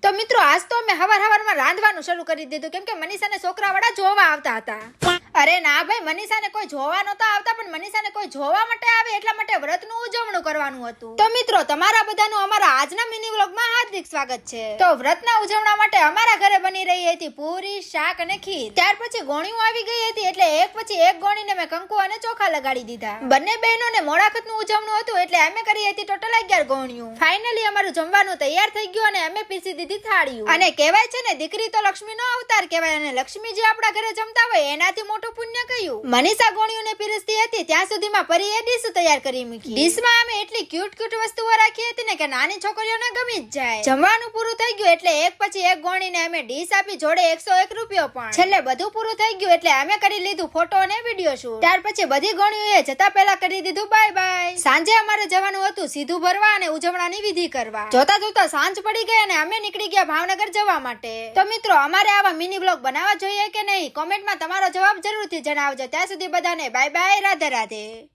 તો મિત્રો આજ તો અમે હવારમાં રાંધવાનું શરૂ કરી દીધું કેમ કે મનીષાને છોકરાવાળા જોવા આવતા હતા. અરે ના ભાઈ, મનીષાને કોઈ જોવા નહોતા આવતા, પણ મનીષાને કોઈ જોવા માટે આવે એટલા માટે વ્રતનું ઉજવણું કરવાનું હતું. તો મિત્રો તમારા બધાનું અમારા આજના મિની વ્લોગમાં હાર્દિક સ્વાગત છે. તો વ્રતના ઉજવણા માટે અમારા ઘરે બની રહી હતી પૂરી, શાક અને ખીર. ત્યાર પછી ગોણીઓ આવી ગઈ હતી એટલે એક પછી એક ગોણીને મેં કંકુ અને ચોખા લગાડી દીધા. બંને બહેનોને મોડાખતનું ઉજવણું હતું એટલે અમે કરી હતી ટોટલ 11 ગોણીઓ. ફાઇનલી અમારું જમવાનું તૈયાર થઈ ગયું અને અમે પીસી દીધી થાળીઓ. અને કહેવાય છે ને, દીકરી તો લક્ષ્મીનો અવતાર કહેવાય, અને લક્ષ્મી જે આપણા ઘરે જમતા હોય એનાથી મોટું પુણ્ય કયું. મનીષા ગોણીઓને પીરસતી હતી ત્યાં સુધીમાં પરીએ ડીશ તૈયાર કરી મૂકી. ડીશમાં અમે એટલી ક્યુટ વસ્તુઓ રાખી હતી ને કે નાની છોકરીઓને ગમી જ જાય. જમવાનું પૂરું થઈ ગયું એટલે એક પછી એક ગોણીને અમે ડીશ આપી, જોડે 101 રૂપિયો પણ. છેલ્લે બધું પૂરું થઈ ગયું એટલે અમે કરી લીધું ફોટો અને વિડીયો શૂટ. ત્યાર પછી બધી ગોણીઓએ જતા પહેલા કરી દીધું બાય બાય. સાંજે અમારે જવાનું હતું સીધું ભરવા અને ઉજવણાની વિધિ કરવા. જોતા જોતા સાંજ પડી ગઈ અને અમે નીકળી ગયા ભાવનગર જવા માટે. તો મિત્રો અમારે આવા મિની બ્લોગ બનાવવા જોઈએ કે નહીં, કોમેન્ટમાં તમારો જવાબ જરૂરથી જણાવજો. ત્યાં સુધી બધાને બાય બાય, રાધે રાધે.